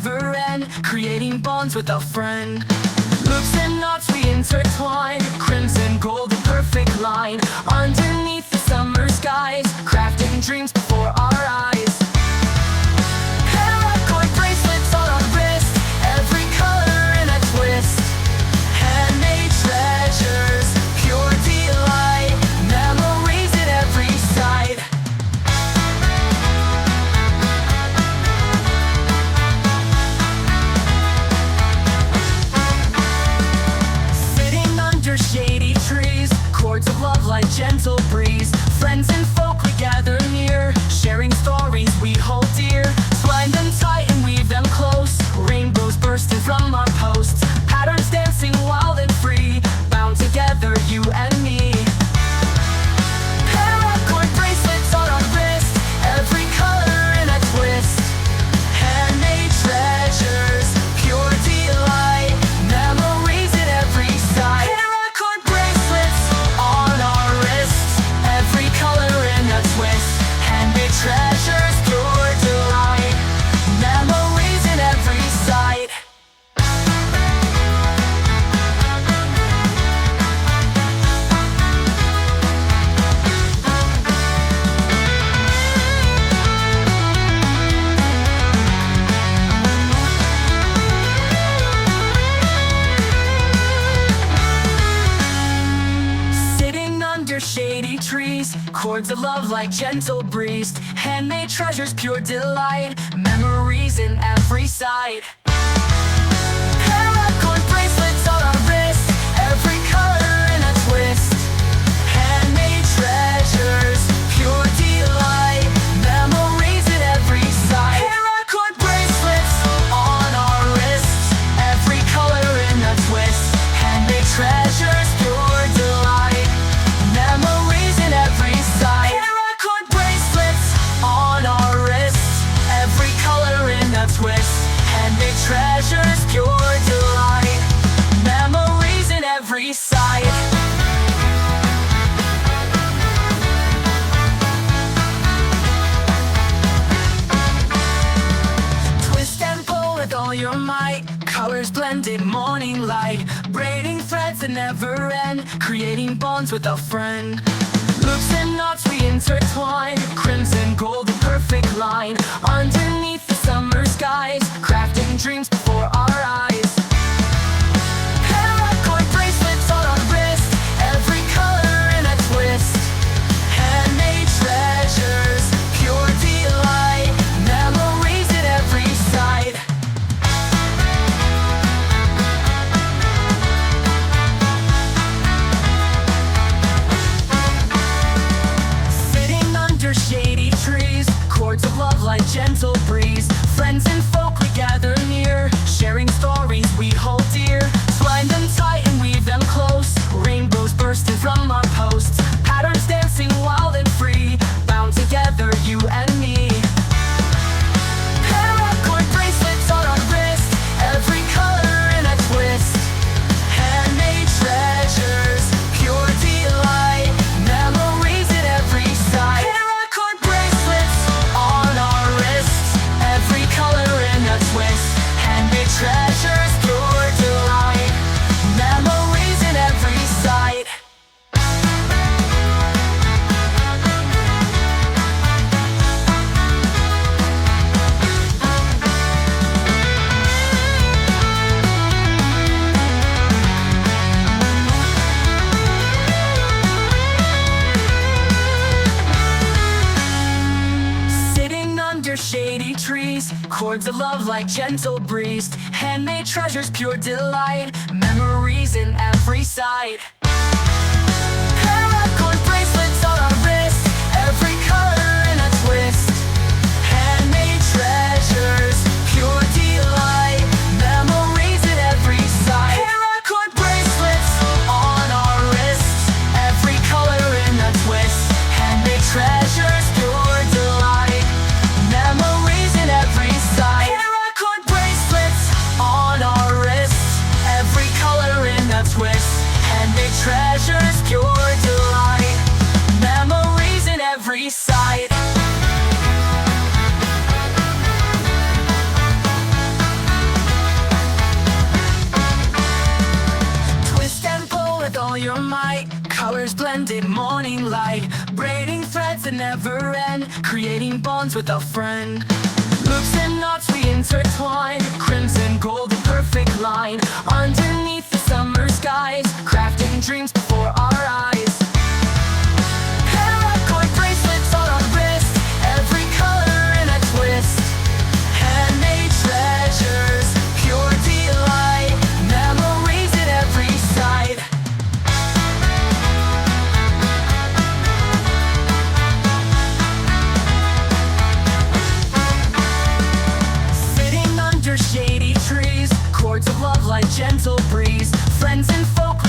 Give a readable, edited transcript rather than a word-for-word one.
never end, creating bonds with a friend. Loops and knots we intertwine, crimson gold, the perfect line. Underneath the summer skies, crafting dreams before our eyes. Paracord bracelets on our wrist, every color in a twist. Handmade treasures, pure delight, memories at every side. Sitting under shady trees, chords of love like gentle breeze. Friends and folk we gather near, sharing stories we hold dear. Twine them tight and weave them close, rainbows bursting from our posts. Patterns dancing wild and free, bound together you and me. Paracord bracelets on our wrist, every color in a twist. Handmade treasures, pure delight, memories at every side. Paracord bracelets on our wrists, every color in a twist. Handmade treasures, pure delight, memories at every side. Sitting under shady trees, chords of love like gentle breeze. Handmade treasures, pure delight, memories in every side. Paracord bracelets on our wrist, every color in a twist. Handmade treasures, pure delight, memories at every side. Paracord bracelets on our wrists, every color in a twist. Handmade treasures, pure delight, memories in every side. Paracord bracelets on our wrists, every color in a twist. Handmade treasures, pure delight, memories in every side. Twist and pull with all your might, colors blended, morning light. Braiding threads that never end, creating bonds with a friend. Loops and knots we intertwine, crimson gold, the perfect line. Underneath the summer skies, crafting dreams before our eyes. Paracord bracelets on our wrist, every color in a twist. Handmade treasures, pure delight, memories at every side. Sitting under shady trees, chords of love like gentle breeze. Friends and folk we gather near, sharing stories we hold dear. Twine them tight and weave them close, rainbows bursting from our posts. Patterns dancing wild and free, bound together you and me. Paracord bracelets on our wrist, every color in a twist. Handmade treasures, pure delight, memories at every side. Paracord bracelets on our wrists, every color in a twist. Handmade treasures, pure delight, memories in every side. Sitting under shady trees, chords of love like gentle breeze. Handmade treasures, pure delight, memories in every side. Paracord bracelets on our wrist, every color in a twist. Handmade treasures, pure delight, memories at every side. Paracord bracelets on our wrists, every color in a twist. Handmade treasures, pure delight, memories in every side. Paracord bracelets on our wrists, every color in a twist. Handmade treasures, pure delight. side. never end, creating bonds with a friend. Loops and knots we intertwine, crimson gold, a perfect line. Underneath the summer skies, crafting dreams before our eyes. Paracord bracelets on our wrist, every color in a twist. Handmade treasures, pure delight, memories at every side. Sitting under shady trees, chords of love like gentle breeze. Friends and folk